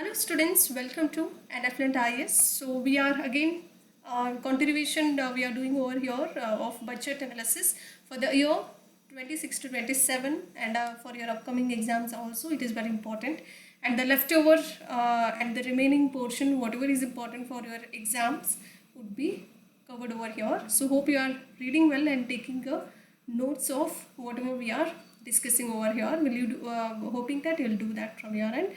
Hello students, welcome to NFLent IS. So we are again continuation we are doing over here of budget analysis for the year 26 to 27 and for your upcoming exams also it is very important. And the leftover and the remaining portion, whatever is important for your exams would be covered over here. So hope you are reading well and taking notes of whatever we are discussing over here. Will you do, hoping that you will do that from your end?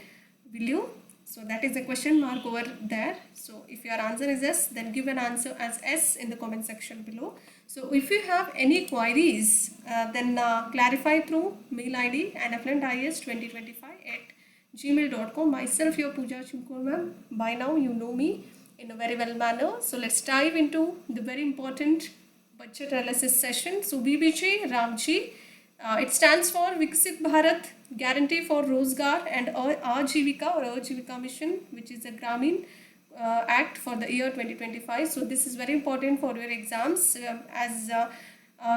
Will you? So that is the question mark over there. So if your answer is yes, then give an answer as S in the comment section below. So if you have any queries, then clarify through mail ID nflentis2025@gmail.com. Myself, your Pooja Chimkor ma'am. By now you know me in a very well manner. So let's dive into the very important budget analysis session. So VBG Ramji. It stands for Viksit Bharat Guarantee for Rozgar and Ajivika Mission, which is a Gramin Act for the year 2025. So this is very important for your exams, as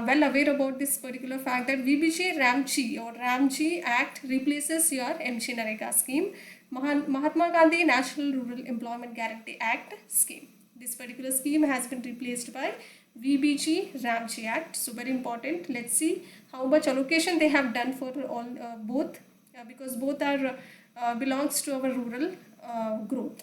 well aware about this particular fact that VBG Ramji or Ramji Act replaces your MG Narega scheme, Mahatma Gandhi National Rural Employment Guarantee Act scheme. This particular scheme has been replaced by VBG Ramji Act. So very important. Let's see how much allocation they have done for all both, because both are belongs to our rural growth.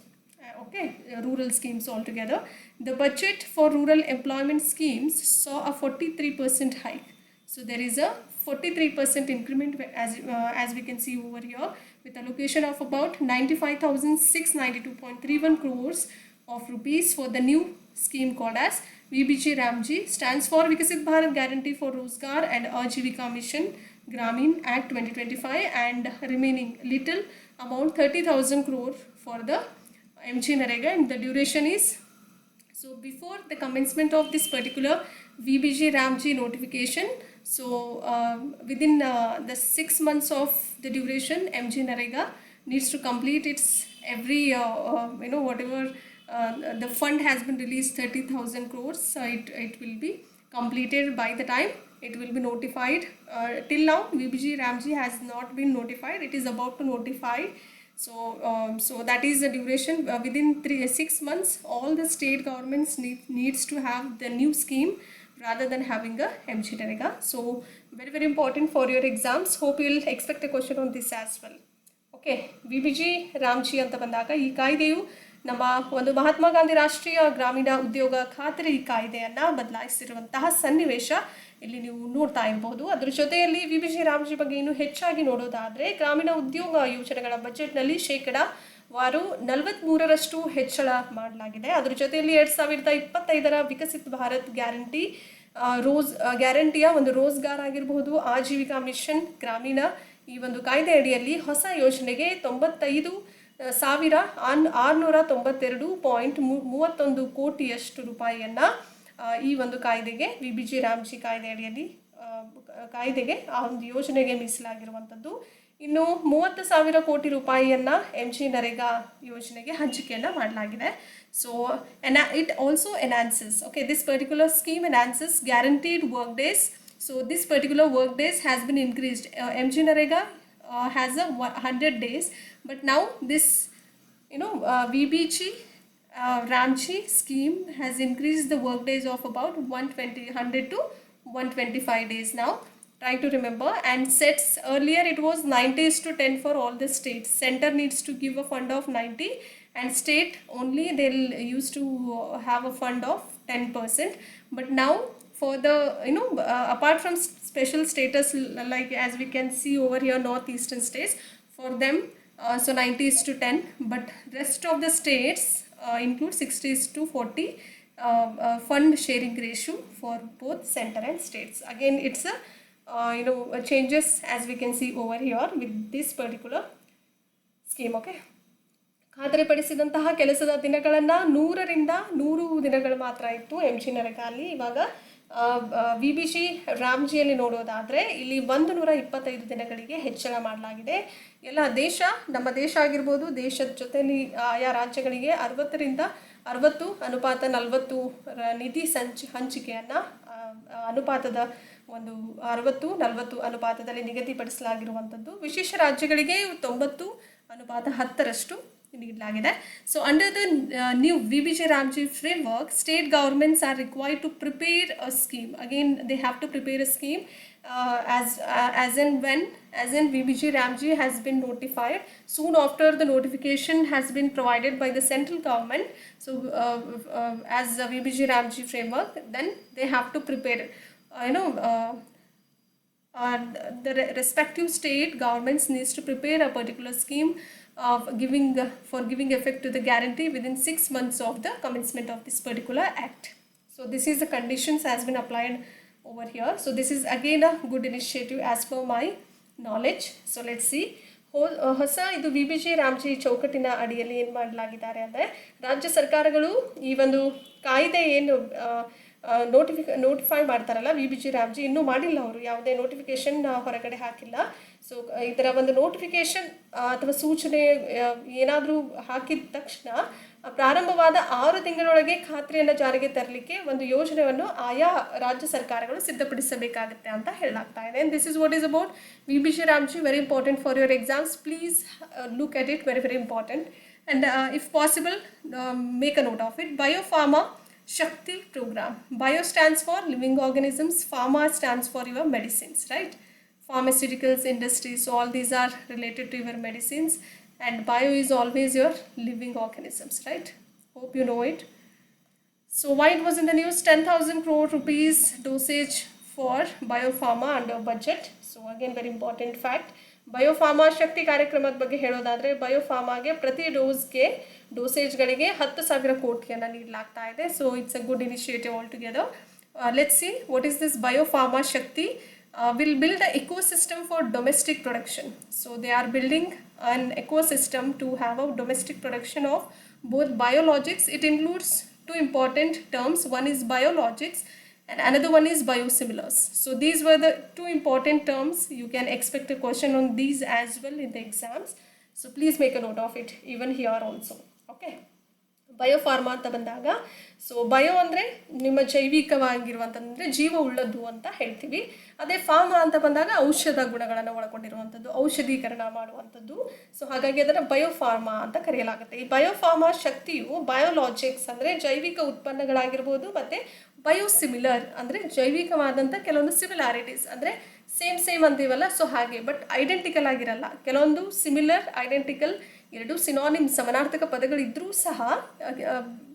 Rural schemes altogether. The budget for rural employment schemes saw a 43% hike. So there is a 43% increment as we can see over here, with allocation of about 95,692.31 crores of rupees for the new scheme called as VBG Ramji. Stands for Viksit Bharat Guarantee for Rozgar and Ajivika Mission Gramin Act 2025, and remaining little amount 30,000 crore for the MG Narega, and the duration is, so before the commencement of this particular VBG Ramji notification, so within the 6 months of the duration, MG Narega needs to complete its every whatever the fund has been released 30,000 crores. It will be completed by the time it will be notified. Till now VBG Ramji has not been notified. It is about to notify. So that is the duration. Within 6 months all the state governments needs to have the new scheme rather than having a MG Narega. So very important for your exams. Hope you will expect a question on this as well. Okay VBG Ramji ಅಂತ ಬಂದಾಗ ಈ ಕಾಯ್ದೆಯು ನಮ್ಮ ಒಂದು ಮಹಾತ್ಮ ಗಾಂಧಿ ರಾಷ್ಟ್ರೀಯ ಗ್ರಾಮೀಣ ಉದ್ಯೋಗ ಖಾತರಿ ಕಾಯ್ದೆಯನ್ನು ಬದಲಾಯಿಸಿರುವಂತಹ ಸನ್ನಿವೇಶ ಇಲ್ಲಿ ನೀವು ನೋಡ್ತಾ ಇರಬಹುದು. ಅದರ ಜೊತೆಯಲ್ಲಿ VBG ರಾಮ್ಜಿ ಬಗ್ಗೆ ಇನ್ನೂ ಹೆಚ್ಚಾಗಿ ನೋಡೋದಾದರೆ, ಗ್ರಾಮೀಣ ಉದ್ಯೋಗ ಯೋಜನೆಗಳ ಬಜೆಟ್ನಲ್ಲಿ ಶೇಕಡಾವಾರು 43ರಷ್ಟು ಹೆಚ್ಚಳ ಮಾಡಲಾಗಿದೆ. ಅದರ ಜೊತೆಯಲ್ಲಿ 2025ರ ವಿಕಸಿತ್ ಭಾರತ್ ಗ್ಯಾರಂಟಿಯ ಒಂದು ರೋಜ್ಗಾರ್ ಆಗಿರಬಹುದು, ಆಜೀವಿಕಾ ಮಿಷನ್ ಗ್ರಾಮೀಣ ಈ ಒಂದು ಕಾಯ್ದೆ ಅಡಿಯಲ್ಲಿ ಹೊಸ ಯೋಜನೆಗೆ 95,692.31 ಕೋಟಿಯಷ್ಟು ರೂಪಾಯಿಯನ್ನು ಈ ಒಂದು ಕಾಯ್ದೆಗೆ VBG ರಾಮ್ಜಿ ಕಾಯ್ದೆ ಅಡಿಯಲ್ಲಿ ಕಾಯ್ದೆಗೆ ಆ ಒಂದು ಯೋಜನೆಗೆ ಮೀಸಲಾಗಿರುವಂಥದ್ದು. ಇನ್ನು 30,000 ಕೋಟಿ ರೂಪಾಯಿಯನ್ನು MG ನರೇಗಾ ಯೋಜನೆಗೆ ಹಂಚಿಕೆಯನ್ನು ಮಾಡಲಾಗಿದೆ. So it also enhances, this particular scheme enhances guaranteed work days. So this particular work days has been increased. MG Narega has a 100 days, but now this VBG Ramji scheme has increased the work days of about 100 to 125 days now. Try to remember, and sets earlier it was 90:10 for all the states. Center needs to give a fund of 90 and state only they'll used to have a fund of 10%. But now for the apart from special status, like as we can see over here northeastern states, for them so 90:10, but rest of the states include 60:40 fund sharing ratio for both center and states. Again it's a changes as we can see over here with this particular scheme. ಖಾತರಿಪಡಿಸಿದಂತಹ ಕೆಲಸದ ದಿನಗಳನ್ನು 100ರಿಂದ 100 ದಿನಗಳು ಮಾತ್ರ ಇತ್ತು MG ನರೇಗಾಲ್ಲಿ. ಇವಾಗ VBG ರಾಮ್ಜಿಯಲ್ಲಿ ನೋಡೋದಾದರೆ ಇಲ್ಲಿ 125 ದಿನಗಳಿಗೆ ಹೆಚ್ಚಳ ಮಾಡಲಾಗಿದೆ. ಎಲ್ಲ ನಮ್ಮ ದೇಶ ಆಗಿರ್ಬೋದು, ದೇಶದ ಜೊತೆಯಲ್ಲಿ ಆಯಾ ರಾಜ್ಯಗಳಿಗೆ 60:40 ನಿಧಿ ಹಂಚಿಕೆಯನ್ನು ಅನುಪಾತದ ಒಂದು 60:40 ಅನುಪಾತದಲ್ಲಿ ನಿಗದಿಪಡಿಸಲಾಗಿರುವಂಥದ್ದು. ವಿಶೇಷ ರಾಜ್ಯಗಳಿಗೆ 90:10 ನೀಡಲಾಗಿದೆ. So under the new VBG Ramji framework, state governments are required to prepare a scheme. Again, they have to prepare a scheme as in VBG Ramji has been notified. Soon after the notification has been provided by the central government, so as the VBG Ramji framework, then they have to prepare the respective state governments needs to prepare a particular scheme of giving effect to the guarantee within 6 months of the commencement of this particular act. So this is the conditions has been applied over here. So this is again a good initiative as per my knowledge. So let's see. ಹೊಸ ಇದು VBG Ramji ಚೌಕಟ್ಟಿನ ಅಡಿಯಲ್ಲಿ ಏನು ಮಾಡಲಾಗಿದ್ದಾರೆ ಅಂದರೆ, ರಾಜ್ಯ ಸರ್ಕಾರಗಳು ಈ ಒಂದು ಕಾಯ್ದೆ ಏನು ನೋಟಿಫೈ ಮಾಡ್ತಾರಲ್ಲ VBG ರಾಮ್ಜಿ, ಇನ್ನೂ ಮಾಡಿಲ್ಲ, ಅವರು ಯಾವುದೇ ನೋಟಿಫಿಕೇಶನ್ ಹೊರಗಡೆ ಹಾಕಿಲ್ಲ. ಸೊ ಇದರ ಒಂದು ನೋಟಿಫಿಕೇಶನ್ ಅಥವಾ ಸೂಚನೆ ಏನಾದರೂ ಹಾಕಿದ ತಕ್ಷಣ ಪ್ರಾರಂಭವಾದ 6 ತಿಂಗಳೊಳಗೆ ಖಾತ್ರಿಯನ್ನು ಜಾರಿಗೆ ತರಲಿಕ್ಕೆ ಒಂದು ಯೋಜನೆಯನ್ನು ಆಯಾ ರಾಜ್ಯ ಸರ್ಕಾರಗಳು ಸಿದ್ಧಪಡಿಸಬೇಕಾಗುತ್ತೆ ಅಂತ ಹೇಳಲಾಗ್ತಾ ಇದೆ. And this is what is about VBG Ramji, very important for your exams. Please look at it, very very important. And if possible, make a note of it. Biopharma Shakti program. Bio stands for living organisms, pharma stands for your medicines, right? Pharmaceuticals industry, so all these are related to your medicines, and bio is always your living organisms, right? Hope you know it. So why it was in the news? 10,000 crore rupees dosage for biopharma under budget. So again, very important fact. ಬಯೋಫಾರ್ಮಾ ಶಕ್ತಿ ಕಾರ್ಯಕ್ರಮದ ಬಗ್ಗೆ ಹೇಳೋದಾದರೆ, ಬಯೋಫಾರ್ಮಾಗೆ ಪ್ರತಿ ಡೋಸೇಜ್ಗಳಿಗೆ 10,000 ಕೋಟಿಯನ್ನು ನೀಡಲಾಗ್ತಾ ಇದೆ. So it's a good initiative all together. Let's see what is this biopharma Shakti. Will build an ecosystem for domestic production. So they are building an ecosystem to have a domestic production of both biologics. It includes 2 important terms. One is biologics and another one is biosimilars. So these were the 2 important terms. You can expect a question on these as well in the exams. So please make a note of it even here also. Okay. ಬಯೋಫಾರ್ಮಾ ಅಂತ ಬಂದಾಗ, so bio ಅಂದರೆ ನಿಮ್ಮ ಜೈವಿಕವಾಗಿರುವಂಥದ್ದು, ಜೀವ ಉಳ್ಳದ್ದು ಅಂತ ಹೇಳ್ತೀವಿ. ಅದೇ pharma ಅಂತ ಬಂದಾಗ ಔಷಧ ಗುಣಗಳನ್ನು ಒಳಗೊಂಡಿರುವಂಥದ್ದು, ಔಷಧೀಕರಣ ಮಾಡುವಂಥದ್ದು. ಸೊ ಹಾಗಾಗಿ ಅದನ್ನು ಬಯೋಫಾರ್ಮಾ ಅಂತ ಕರೆಯಲಾಗುತ್ತೆ. ಈ ಬಯೋಫಾರ್ಮಾ ಶಕ್ತಿಯು ಬಯೋಲಾಜಿಕ್ಸ್ ಅಂದರೆ ಜೈವಿಕ ಉತ್ಪನ್ನಗಳಾಗಿರ್ಬೋದು, ಮತ್ತು ಬಯೋಸಿಮಿಲರ್ ಅಂದರೆ ಜೈವಿಕವಾದಂಥ ಕೆಲವೊಂದು ಸಿಮಿಲಾರಿಟೀಸ್, ಅಂದರೆ ಸೇಮ್ ಅಂತೀವಲ್ಲ, ಸೊ ಹಾಗೆ, ಬಟ್ ಐಡೆಂಟಿಕಲ್ ಆಗಿರಲ್ಲ. ಕೆಲವೊಂದು ಸಿಮಿಲರ್, ಐಡೆಂಟಿಕಲ್ ಎರಡು ಸಿನಾನಿಮ್ ಸಮಾನಾರ್ಥಕ ಪದಗಳಿದ್ದರೂ ಸಹ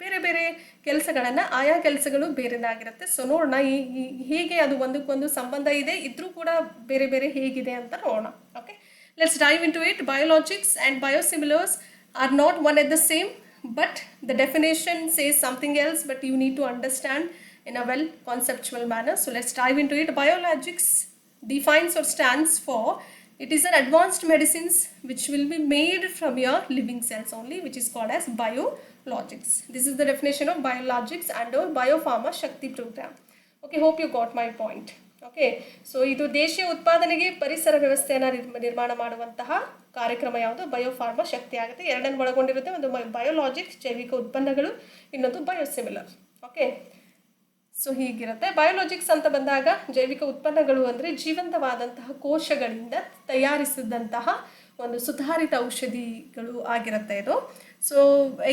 ಬೇರೆ ಬೇರೆ ಕೆಲಸಗಳನ್ನು, ಆಯಾ ಕೆಲಸಗಳು ಬೇರೆದಾಗಿರುತ್ತೆ. ಸೊ ನೋಡೋಣ ಹೇಗೆ ಅದು ಒಂದಕ್ಕೊಂದು ಸಂಬಂಧ ಇದೆ, ಇದ್ರೂ ಕೂಡ ಬೇರೆ ಬೇರೆ ಹೇಗಿದೆ ಅಂತ ನೋಡೋಣ. Okay, let's dive into it. Biologics and biosimilars are not one at the same, but the definition says something else, but you need to understand in a well conceptual manner. So let's dive into it. Biologics defines or stands for, it is an advanced medicines which will be made from your living cells only, which is called as biologics. This is the definition of biologics under Biopharma Shakti program. Okay, hope you got my point. Okay, so ಇದು ದೇಶೀಯ ಉತ್ಪಾದನೆಗೆ ಪರಿಸರ ವ್ಯವಸ್ಥೆಯನ್ನು ನಿರ್ಮಾಣ ಮಾಡುವಂತಹ ಕಾರ್ಯಕ್ರಮ ಯಾವುದು? ಬಯೋಫಾರ್ಮಾ ಶಕ್ತಿ ಆಗುತ್ತೆ. ಎರಡನ್ನು ಒಳಗೊಂಡಿರುತ್ತೆ. ಒಂದು ಬಯೋಲಾಜಿಕ್ಸ್ ಜೈವಿಕ ಉತ್ಪನ್ನಗಳು, ಇನ್ನೊಂದು ಬಯೋಸಿಮಿಲರ್. Okay, so ಹೀಗಿರುತ್ತೆ. ಬಯೋಲಾಜಿಕ್ಸ್ ಅಂತ ಬಂದಾಗ ಜೈವಿಕ ಉತ್ಪನ್ನಗಳು ಅಂದರೆ ಜೀವಂತವಾದಂತಹ ಕೋಶಗಳಿಂದ ತಯಾರಿಸಿದಂತಹ ಒಂದು ಸುಧಾರಿತ ಔಷಧಿಗಳು ಆಗಿರುತ್ತೆ ಇದು. So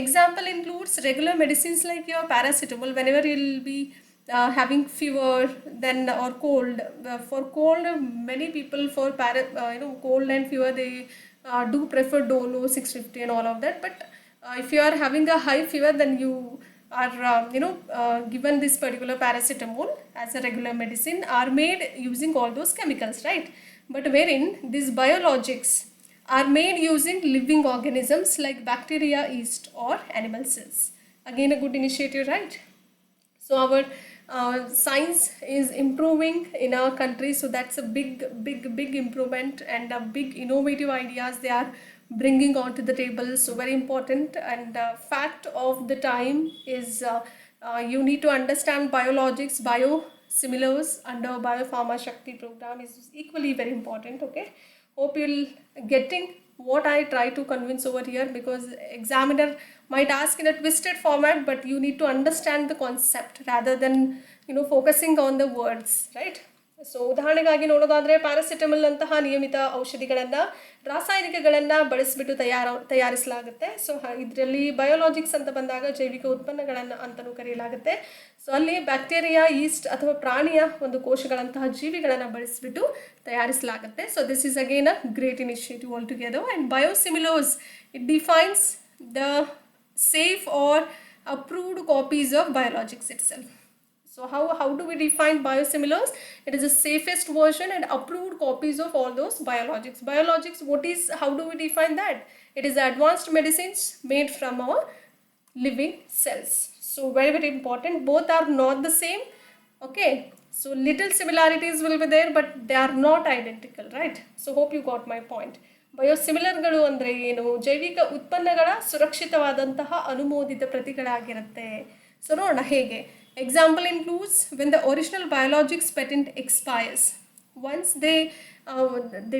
example includes regular medicines like your paracetamol whenever will be having fever then or cold. For cold, many people for cold and fever, they do prefer Dolo 650 and all of that. But if you are having a high fever, then you are given this particular paracetamol as a regular medicine, are made using all those chemicals, right? But wherein these biologics are made using living organisms like bacteria, yeast or animal cells. Again, a good initiative, right? So our science is improving in our country, so that's a big improvement and a big innovative ideas they are bringing onto the table. So very important. And fact of the time is you need to understand biologics, biosimilars under Biopharma Shakti program is equally very important. Okay, hope you'll getting what I try to convince over here, because examiner might ask in a twisted format, but you need to understand the concept rather than focusing on the words, right? So ಉದಾಹರಣೆಗಾಗಿ ನೋಡೋದಾದರೆ paracetamol ಅಂತಹ ನಿಯಮಿತ ಔಷಧಿಗಳನ್ನು ರಾಸಾಯನಿಕಗಳನ್ನು ಬಳಸಿಬಿಟ್ಟು ತಯಾರಿಸಲಾಗುತ್ತೆ. So ಇದರಲ್ಲಿ ಬಯೋಲಾಜಿಕ್ಸ್ ಅಂತ ಬಂದಾಗ ಜೈವಿಕ ಉತ್ಪನ್ನಗಳನ್ನು ಅಂತಲೂ ಕರೆಯಲಾಗುತ್ತೆ. ಸೊ ಅಲ್ಲಿ ಬ್ಯಾಕ್ಟೀರಿಯಾ, ಈಸ್ಟ್ ಅಥವಾ ಪ್ರಾಣಿಯ ಒಂದು ಕೋಶಗಳಂತಹ ಜೀವಿಗಳನ್ನು ಬಳಸಿಬಿಟ್ಟು ತಯಾರಿಸಲಾಗುತ್ತೆ. So this is again a great initiative all together. And biosimilars, it defines the safe or approved copies of biologics itself. So how do we define biosimilars? It is the safest version and approved copies of all those biologics. Biologics, how do we define that? It is advanced medicines made from our living cells. So very, very important. Both are not the same. Okay. So little similarities will be there, but they are not identical, right? So hope you got my point. ಬಯೋಸಿಮಿಲರ್ಗಳು ಅಂದರೆ ಏನು? ಜೈವಿಕ ಉತ್ಪನ್ನಗಳ ಸುರಕ್ಷಿತವಾದಂತಹ ಅನುಮೋದಿತ ಪ್ರತಿಗಳಾಗಿರುತ್ತೆ. So ನೋಡೋಣ ಹೇಗೆ. Example includes when the original biologics patent expires. once they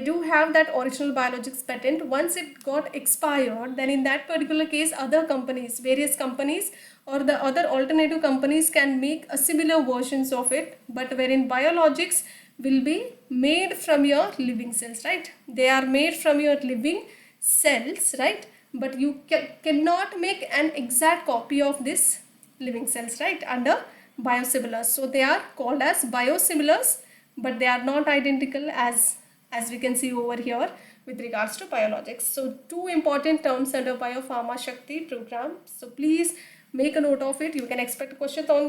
do have that original biologics patent, once it got expired, then in that particular case other companies, various companies or the other alternative companies can make a similar versions of it, but wherein biologics will be made from your living cells, right? They are made from your living cells, right? But you cannot make an exact copy of this living cells, right, under biosimilars. So they are called as biosimilars, but they are not identical as we can see over here with regards to biologics. So two important terms under Biopharma Shakti program. So please make a note of it. You can expect questions on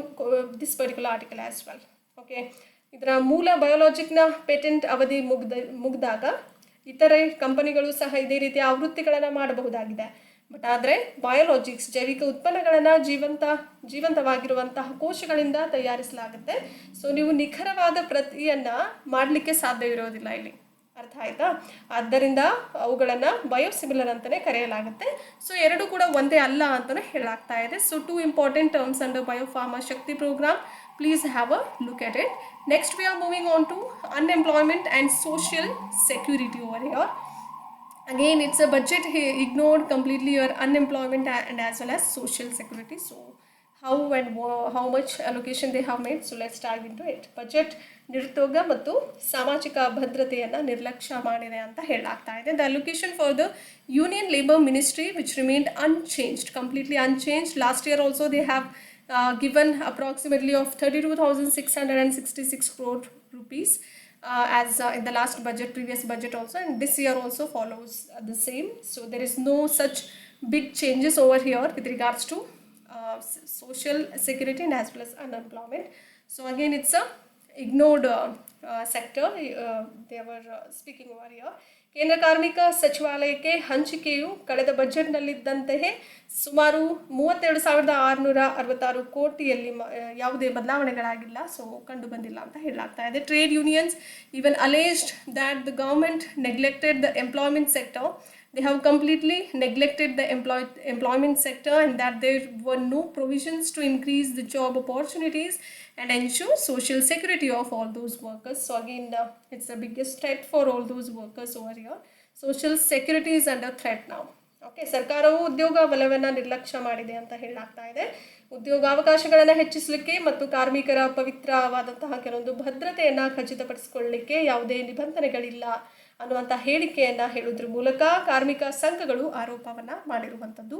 this particular article as well. Okay. ಇದರ ಮೂಲ ಬಯೋಲಾಜಿಕ್ನ patent ಅವಧಿ ಮುಗಿದಾಗ ಇತರೆ ಕಂಪನಿಗಳು ಸಹ ಇದೇ ರೀತಿಯ ಆವೃತ್ತಿಗಳನ್ನು ಮಾಡಬಹುದಾಗಿದೆ. ಬಟ್ ಆದರೆ ಬಯೋಲಾಜಿಕ್ಸ್, ಜೈವಿಕ ಉತ್ಪನ್ನಗಳನ್ನು ಜೀವಂತವಾಗಿರುವಂತಹ ಕೋಶಗಳಿಂದ ತಯಾರಿಸಲಾಗುತ್ತೆ. ಸೊ ನೀವು ನಿಖರವಾದ ಪ್ರತಿಯನ್ನು ಮಾಡಲಿಕ್ಕೆ ಸಾಧ್ಯವಿರೋದಿಲ್ಲ ಇಲ್ಲಿ. ಅರ್ಥ ಆಯ್ತಾ? ಆದ್ದರಿಂದ ಅವುಗಳನ್ನು ಬಯೋಸಿಮಿಲರ್ ಅಂತಲೇ ಕರೆಯಲಾಗುತ್ತೆ. ಸೊ ಎರಡು ಕೂಡ ಒಂದೇ ಅಲ್ಲ ಅಂತಲೇ ಹೇಳಲಾಗ್ತಾ ಇದೆ. So two important terms under biopharma Shakti programme. Please have a look at it. Next we are moving on to unemployment and social security over here. Again, it's a budget ignored completely your unemployment and as well as social security. So how and how much allocation they have made. So let's dive into it. Budget ನಿರುದ್ಯೋಗ ಮತ್ತು ಸಾಮಾಜಿಕ ಭದ್ರತೆಯನ್ನು ನಿರ್ಲಕ್ಷ್ಯ ಮಾಡಿದೆ ಅಂತ ಹೇಳಲಾಗ್ತಾ ಇದೆ. The allocation for the Union Labour Ministry which remained unchanged, completely unchanged. Last year also they have given approximately of 32,666 crore rupees as in the last budget, previous budget also, and this year also follows the same. So there is no such big changes over here with regards to social security and as well as unemployment. So again, it's a ignored sector they were speaking over here. ಕೇಂದ್ರ ಕಾರ್ಮಿಕ ಸಚಿವಾಲಯಕ್ಕೆ ಹಂಚಿಕೆಯು ಕಳೆದ ಬಜೆಟ್ನಲ್ಲಿದ್ದಂತೆಯೇ ಸುಮಾರು 32,666 ಕೋಟಿಯಲ್ಲಿ ಯಾವುದೇ ಬದಲಾವಣೆಗಳಾಗಿಲ್ಲ. So ಕಂಡು ಬಂದಿಲ್ಲ ಅಂತ ಹೇಳಲಾಗ್ತಾ ಇದೆ. Trade unions even alleged that the government neglected the employment sector. They have completely neglected the employment sector and that there were no provisions to increase the job opportunities and ensure social security of all those workers. So again, it's the biggest threat for all those workers over here. Social security is under threat now. Okay, ಸರ್ಕಾರವು ಉದ್ಯೋಗ ವಲಯವನ್ನು ನಿರ್ಲಕ್ಷ್ಯ ಮಾಡಿದೆ ಅಂತ ಹೇಳಲಾಗ್ತಾ ಇದೆ. ಉದ್ಯೋಗಾವಕಾಶಗಳನ್ನು ಹೆಚ್ಚಿಸಲಿಕ್ಕೆ ಮತ್ತು ಕಾರ್ಮಿಕರ ಪವಿತ್ರವಾದಂತಹ ಕೆಲವೊಂದು ಭದ್ರತೆಯನ್ನು ಖಚಿತಪಡಿಸಿಕೊಳ್ಳಲಿಕ್ಕೆ ಯಾವುದೇ ನಿಬಂಧನೆಗಳಿಲ್ಲ ಅನ್ನುವಂಥ ಹೇಳಿಕೆಯನ್ನು ಹೇಳುವುದ್ರ ಮೂಲಕ ಕಾರ್ಮಿಕ ಸಂಘಗಳು ಆರೋಪವನ್ನು ಮಾಡಿರುವಂಥದ್ದು.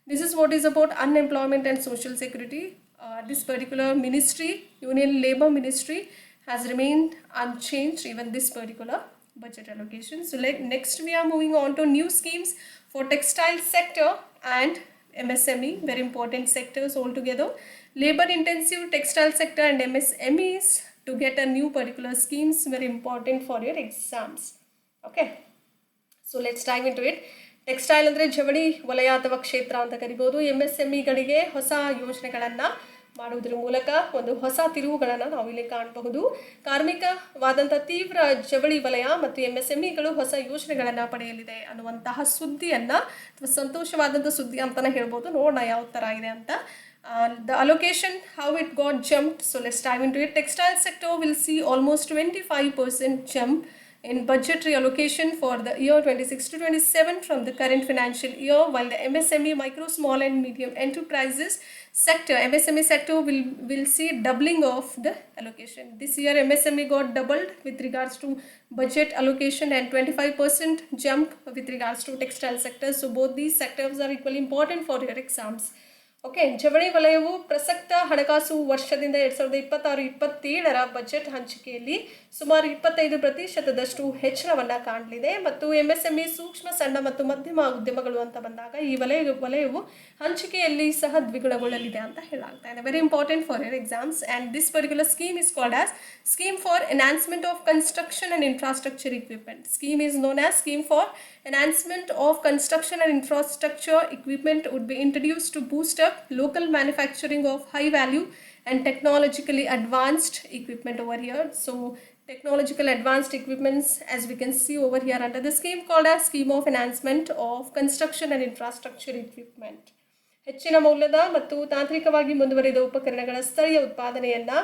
This is what is about unemployment and social security. This particular ministry, Union Labour Ministry, has remained unchanged even this particular budget allocation. So next we are moving on to new schemes for textile sector and MSME, very important sectors altogether. Labor intensive textile sector and MSMEs to get a new particular schemes, very important for your exams. Okay, so let's dive into it. Textile ಅಂದರೆ ಜವಳಿ ವಲಯ ಅಥವಾ ಕ್ಷೇತ್ರ ಅಂತ ಕರಿಬೋದು. MSMEಗಳಿಗೆ ಹೊಸ ಯೋಜನೆಗಳನ್ನು ಮಾಡುವುದರ ಮೂಲಕ ಒಂದು ಹೊಸ ತಿರುವುಗಳನ್ನು ನಾವು ಇಲ್ಲಿ ಕಾಣಬಹುದು. ಕಾರ್ಮಿಕವಾದಂಥ ತೀವ್ರ ಜವಳಿ ವಲಯ ಮತ್ತು MSMEಗಳು ಹೊಸ ಯೋಜನೆಗಳನ್ನು ಪಡೆಯಲಿದೆ ಅನ್ನುವಂತಹ ಸುದ್ದಿಯನ್ನು ಅಥವಾ ಸಂತೋಷವಾದಂಥ ಸುದ್ದಿ ಅಂತಲೇ ಹೇಳ್ಬೋದು. ನೋಡೋಣ ಯಾವ ಥರ ಇದೆ ಅಂತ. The allocation, how it got jumped. So let's dive into it. Textile sector will see almost 25% jump in budgetary allocation for the year 26 to 27 from the current financial year, while the MSME, micro, small and medium enterprises sector, MSME sector will see doubling of the allocation. This year MSME got doubled with regards to budget allocation and 25% jump with regards to textile sector. So both these sectors are equally important for your exams. Okay, ಜವಳಿ ವಲಯವು ಪ್ರಸಕ್ತ ಹಣಕಾಸು ವರ್ಷದಿಂದ 2026-27ರ budget ಹಂಚಿಕೆಯಲ್ಲಿ ಸುಮಾರು 25% ಹೆಚ್ಚಳವನ್ನು ಕಾಣಲಿದೆ. ಮತ್ತು MSME, ಸೂಕ್ಷ್ಮ, ಸಣ್ಣ ಮತ್ತು ಮಧ್ಯಮ ಉದ್ಯಮಗಳು ಅಂತ ಬಂದಾಗ ಈ ವಲಯವು ಹಂಚಿಕೆಯಲ್ಲಿ ಸಹ ದ್ವಿಗುಣಗೊಳ್ಳಲಿದೆ ಅಂತ ಹೇಳಲಾಗ್ತಾ ಇದೆ. Very important for your exams. And this particular scheme is called as scheme for enhancement of construction and infrastructure equipment. Scheme is known as Scheme for Enhancement of Construction and Infrastructure Equipment would be introduced to boost up local manufacturing of high value and technologically advanced equipment over here. So technological advanced equipments, as we can see over here under the scheme called as Scheme of Enhancement of Construction and Infrastructure Equipment. ಹೆಚ್ಚಿನ ಮೌಲ್ಯದ ಮತ್ತು ತಾಂತ್ರಿಕವಾಗಿ ಮುಂದುವರಿದ ಉಪಕರಣಗಳ ಸ್ಥಳೀಯ ಉತ್ಪಾದನೆಯನ್ನು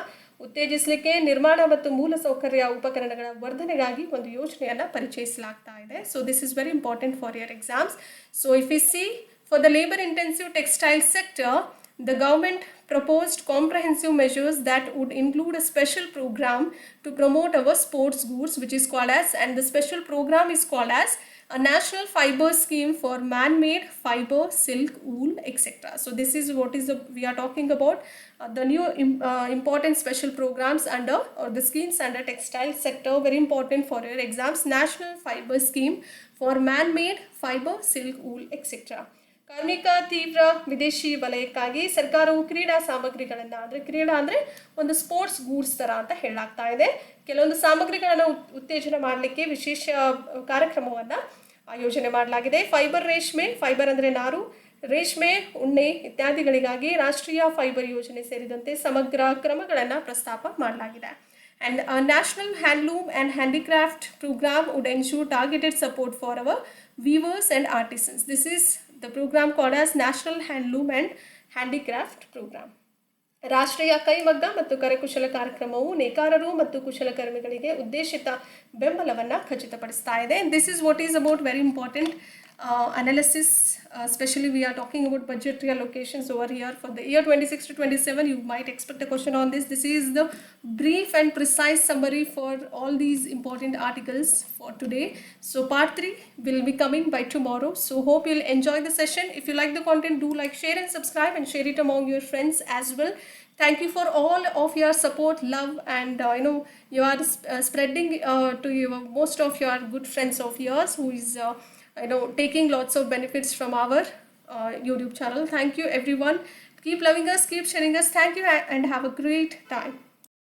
ಉತ್ತೇಜಿಸಲಿಕ್ಕೆ ನಿರ್ಮಾಣ ಮತ್ತು ಮೂಲಸೌಕರ್ಯ ಉಪಕರಣಗಳ ವರ್ಧನೆಗಾಗಿ ಒಂದು ಯೋಜನೆಯನ್ನು ಪರಿಚಯಿಸಲಾಗ್ತಾ ಇದೆ. So this is very important for your exams. So if you see for the labor intensive textile sector, the government proposed comprehensive measures that would include a special program to promote our sports goods, which is called as, and the special program is called as a national fiber scheme for man-made fiber, silk, wool, etc. So this is what is we are talking about the new important special programs under, or the schemes under textile sector, very important for your exams. National fiber scheme for man-made fiber, silk, wool, etc. ಕಾರ್ಮಿಕ ತೀವ್ರ ವಿದೇಶಿ ವಲಯಕ್ಕಾಗಿ ಸರ್ಕಾರವು ಕ್ರೀಡಾ ಸಾಮಗ್ರಿಗಳನ್ನು, ಅಂದರೆ ಕ್ರೀಡಾ ಅಂದರೆ ಒಂದು ಸ್ಪೋರ್ಟ್ಸ್ ಗೂಡ್ಸ್ ಥರ ಅಂತ ಹೇಳಲಾಗ್ತಾ ಇದೆ, ಕೆಲವೊಂದು ಸಾಮಗ್ರಿಗಳನ್ನು ಉತ್ತೇಜನ ಮಾಡಲಿಕ್ಕೆ ವಿಶೇಷ ಕಾರ್ಯಕ್ರಮವನ್ನು ಆಯೋಜನೆ ಮಾಡಲಾಗಿದೆ. ಫೈಬರ್, ರೇಷ್ಮೆ, ಫೈಬರ್ ಅಂದರೆ ನಾರು, ರೇಷ್ಮೆ, ಉಣ್ಣೆ ಇತ್ಯಾದಿಗಳಿಗಾಗಿ ರಾಷ್ಟ್ರೀಯ ಫೈಬರ್ ಯೋಜನೆ ಸೇರಿದಂತೆ ಸಮಗ್ರ ಕ್ರಮಗಳನ್ನು ಪ್ರಸ್ತಾಪ ಮಾಡಲಾಗಿದೆ. And a national handloom and handicraft program would ensure targeted support for our weavers and artisans. This is the program called as National Handloom and Handicraft Program. ರಾಷ್ಟ್ರೀಯ ಕೈಮಗ್ಗ ಮತ್ತು ಕರಕುಶಲ ಕಾರ್ಯಕ್ರಮವು ನೇಕಾರರು ಮತ್ತು ಕುಶಲಕರ್ಮಿಗಳಿಗೆ ಉದ್ದೇಶಿತ ಬೆಂಬಲವನ್ನು ಖಚಿತಪಡಿಸ್ತಾ ಇದೆ. This is what is about very important analysis, especially we are talking about budgetary allocations over here for the year 26 to 27. You might expect a question on this. This is the brief and precise summary for all these important articles for today. So part 3 will be coming by tomorrow. So hope you'll enjoy the session. If you like the content, do like, share and subscribe, and share it among your friends as well. Thank you for all of your support, love, and you are spreading to your most of your good friends of yours who is taking lots of benefits from our YouTube channel. Thank you everyone. Keep loving us, keep sharing us. Thank you and have a great time.